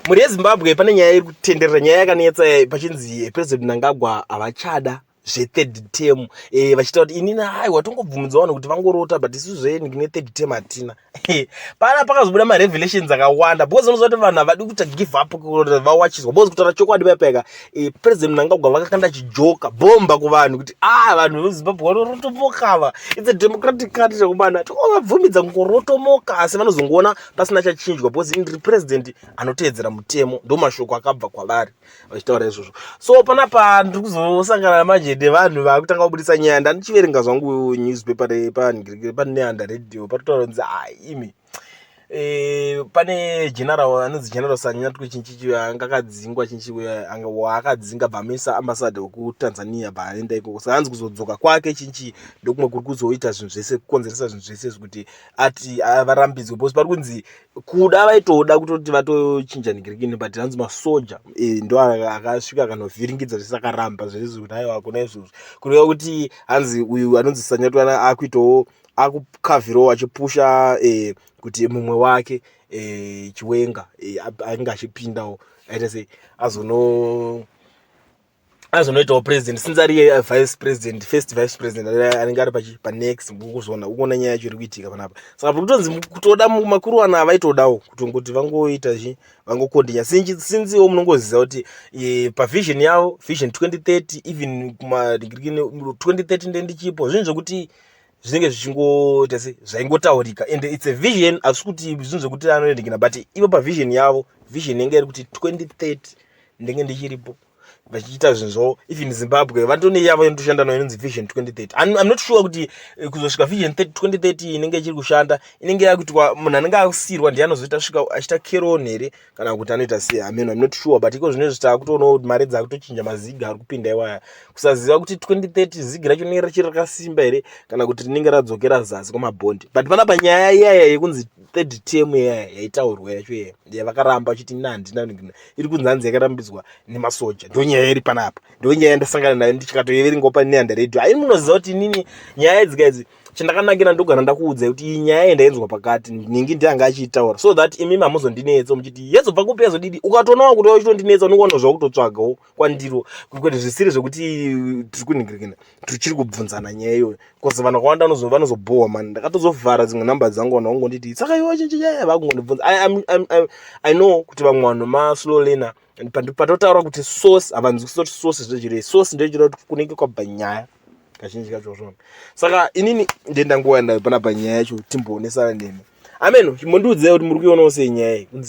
muri yeZimbabwe pane nyaya iri kutenderera, nyaya yakanetsa pachinzi President Mnangagwa avachada third term, vachita kuti inini aiwa tongobvumidza vanhu kuti vangorota but isu zveni kune third term hatina. Pana pakazobuda marevelations akawanda because unoziva kuti vanhu havadi kuita give up kuti vawachiswa because kutaura chokwadi payapayaka President Mnangagwa vakakanda chijoka bomba kuvanhu kuti vanhu veZimbabwe vanorotomokava, it's a democratic country chekubana tovabvumidza kungorotomoka asi vanozongoona pasina chachinjwa because indiri president anoteedzera mutemo, ndo mashoko akabva kwavari vachitaura izvozvo. So panapa ndiri kuzosangana namajede vanhu vakutanga kubudisa nyaya, ndandichiverenga zvangu newspaper pane radio patotaura kunzi imi pane general anonzi general Sanyatwe chinchichi anga akadzingwa chinchichi akadzinga bhamisa ambassador wekuTanzania paenda ikoko, saka hanzi kuzodzoka kwake chinchi ndokumwe kuri kuzoita zvinhu zvese kukonzeresa zvinhu zvese kuti ati varambidzwe because pari kunzi kuda vaitoda kutoti vatochinja nigirikini but hanzi masoja ndo akasvika akanovhiringidza zvese akaramba zvese kuti aiwa kuna izvozvo kureva kuti hanzi uyu anonzi Sanyatwe akuitawo akukavhirawo achipusha kuti mumwe wake Chiwenga ainge achipindawo aita sei azonoitawo president since ari vice president, first vice president anenge ari panext kuzoona ukuona nyaya yacho iri kuitika panapa. Saka kutonzi kutoda makuru ana avaitodawo kutongoti vangoita vangokondinya sinziwo munongoziva kuti pavision yavo vision 2030 even kuma 2030 ndendichipo zvinhu zvokuti zvinenge zvichingoita sei zvaingotaurika and it's a vision, asi kuti zvinhu zvokuti anoendekina but ivo pavision yavo vision inenge iri kuti 2030 ndenge ndichiripo vachiita zvinhu zvavo. Even Zimbabwe vatone yavo inotoshanda nayo inonzi vision 2030. I'm not sure kuti kuzosvika vision 2030 inenge ichiri kushanda inenge yakuitwa munhu anenge asirwa ndiye anozoita svika achita carry here kana kuti anoita sei. I'm not sure but iko zvino zvita kutoona kuti mari dzakutochinja maziga ari kupinda iwaya kusaziva kuti 2030 zigi racho rinenge richiri rakasimba here kana kuti rinenge radzokera zasi kwamabhondi. But panapa nyaya iyaya yekunzi third term yaitaurwa yacho yavakaramba vachiti handina iri kunzi hanzi yakarambidzwa Nemasoja, ndo nyaya iri panapa, ndo nyaya yandasangana nayo ndichikatoiveringawo pane radio. Ai munoziva kuti inini nyaya idzika idzi chandakanakira ndogara ndakuudzai kuti iyi nyaya yandainzwa pakati ningi ndianga achiitaura so that imimi hamuzondinetsa muchiti yezobva kupi yazodidi. Ukatoonawo kuti wachitondinetsa unogona zvakutotsvagawo kwandiro kwete zvisiri zvokuti tiri kuningirikina tichiri kubvunzana nyaya iyoyo because vanhu vakawanda vanozobhohwa mani. Ndakatozovhara dzimwe namba dzangu vanhu vangonditi saka iwe chinchi nyaya vakungondibvunza. I know kuti vamwe vanhu maslow learner patotaura kuti source havanzwi kuti source zvechire source ndechira kuti kunenge kwabva nyaya kazhinji kacho zvona. Saka inini ndendangoenda panapa nyaya yacho timboonesana nemi. Amen, mundiudze kuti muri kuionawo sei nyaya iyi.